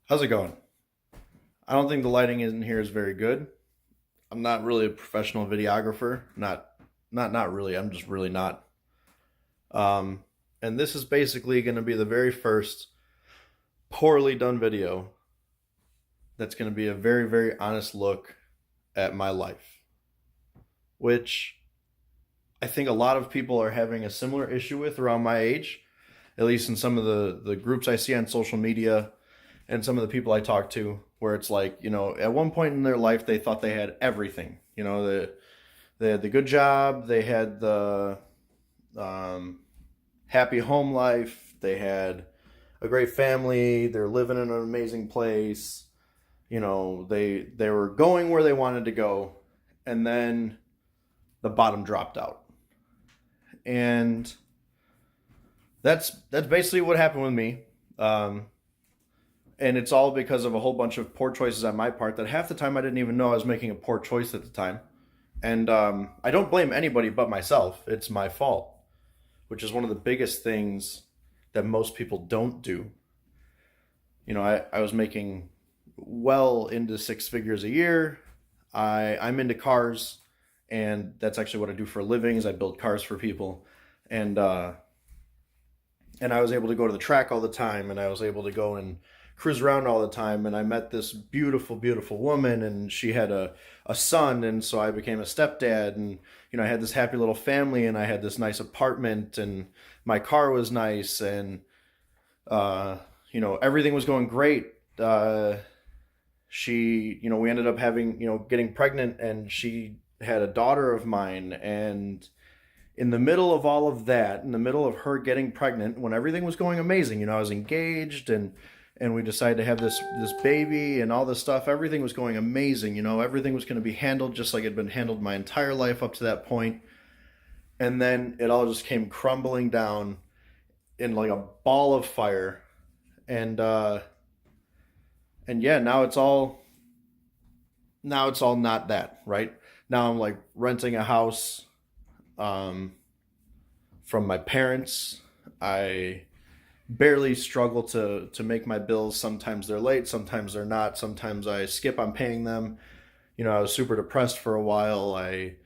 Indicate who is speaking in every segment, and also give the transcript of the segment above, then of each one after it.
Speaker 1: How's it going? I don't think the lighting in here is very good. I'm not really a professional videographer. Not really. I'm just really not. Um, and this is basically going to be the very first poorly done video that's going to be a very honest look at my life, which I think a lot of people are having a similar issue with around my age, at least in some of the groups I see on social media and some of the people I talk to, where it's like, at one point in their life they thought they had everything. They had the good job, they had the um, happy home life, they had a great family, they're living in an amazing place. They were going where they wanted to go, and then the bottom dropped out, and that's basically what happened with me. Um, and it's all because of a whole bunch of poor choices on my part that half the time I didn't even know I was making a poor choice at the time. And I don't blame anybody but myself. It's my fault, which is one of the biggest things that most people don't do. I was making well into six figures a year. I'm into cars, and that's actually what I do for a living is I build cars for people. And and I was able to go to the track all the time, and I was able to go and cruise around all the time. And I met this beautiful woman, and she had a son, and so I became a stepdad. And I had this happy little family, and I had this nice apartment, and my car was nice, and everything was going great. We ended up having, getting pregnant, and she had a daughter of mine. And in the middle of all of that, in the middle of her getting pregnant, when everything was going amazing, I was engaged, and we decided to have this baby and all this stuff. Everything was going amazing. Everything was going to be handled just like it had been handled my entire life up to that point. And then it all just came crumbling down in like a ball of fire. And yeah, now it's all not that, right? Now I'm like renting a house um, from my parents. I barely struggle to make my bills. Sometimes they're late, sometimes they're not. Sometimes I skip on paying them. I was super depressed for a while. I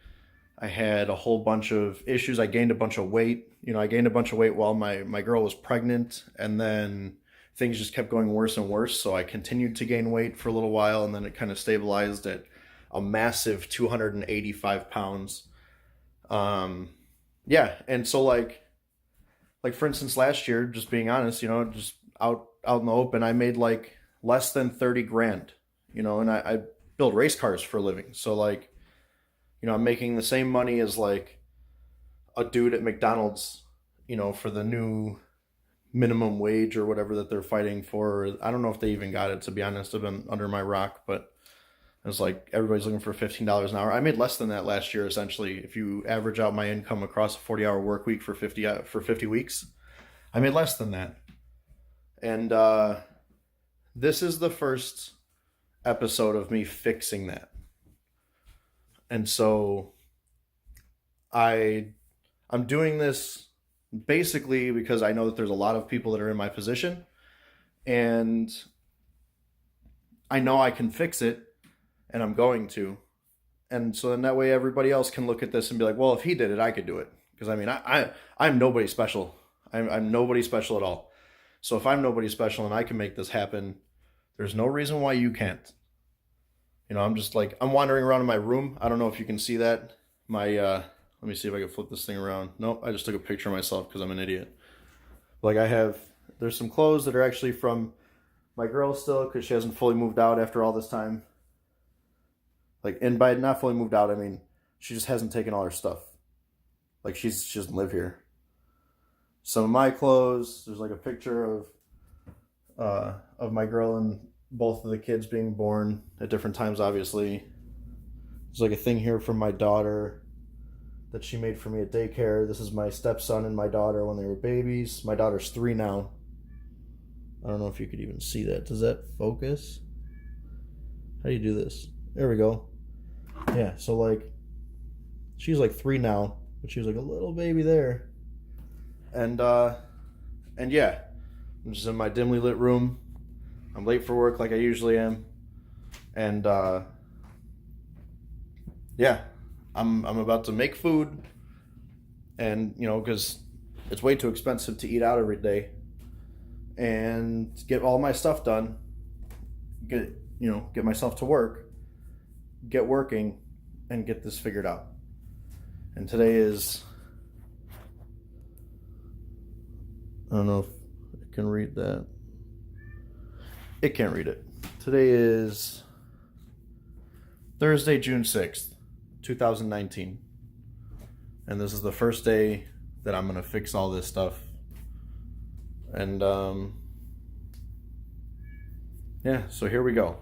Speaker 1: had a whole bunch of issues. I gained a bunch of weight. I gained a bunch of weight while my girl was pregnant, and then things just kept going worse and worse. So I continued to gain weight for a little while, and then it kind of stabilized at a massive 285 pounds. Yeah, and so like for instance last year, just being honest, just out in the open, I made like less than 30 grand. And I build race cars for a living. So like, I'm making the same money as like a dude at McDonald's, for the new minimum wage or whatever that they're fighting for. I don't know if they even got it, to be honest. I've been under my rock, but it's like everybody's looking for $15 an hour. I made less than that last year, essentially. If you average out my income across a 40-hour work week for 50 weeks, I made less than that. And this is the first episode of me fixing that. And so I I'm doing this basically because I know that there's a lot of people that are in my position, and I know I can fix it, and I'm going to. And so then that way everybody else can look at this and be like, well, if he did it, I could do it. Because I mean, I'm nobody special. I'm nobody special at all. So if I'm nobody special and I can make this happen, there's no reason why you can't. I'm just like, I'm wandering around in my room. I don't know if you can see that. Let me see if I can flip this thing around. Nope, I just took a picture of myself because I'm an idiot. Like there's some clothes that are actually from my girl still because she hasn't fully moved out after all this time. Like, and by not fully moved out, I mean, she just hasn't taken all her stuff. Like, she doesn't live here. Some of my clothes, there's like a picture of my girl and both of the kids being born at different times, obviously. There's like a thing here from my daughter that she made for me at daycare. This is my stepson and my daughter when they were babies. My daughter's 3 now. I don't know if you could even see that. Does that focus? How do you do this? There we go. Yeah, so like, she's like 3 now, but she was like a little baby there. And yeah, I'm just in my dimly lit room. I'm late for work like I usually am. And yeah, I'm about to make food, and because it's way too expensive to eat out every day, and get all my stuff done, get myself to work, get working, and get this figured out. And today is, I don't know if it can read that. It can't read it. Today is Thursday, June 6th, 2019. And this is the first day that I'm going to fix all this stuff. And yeah, so here we go.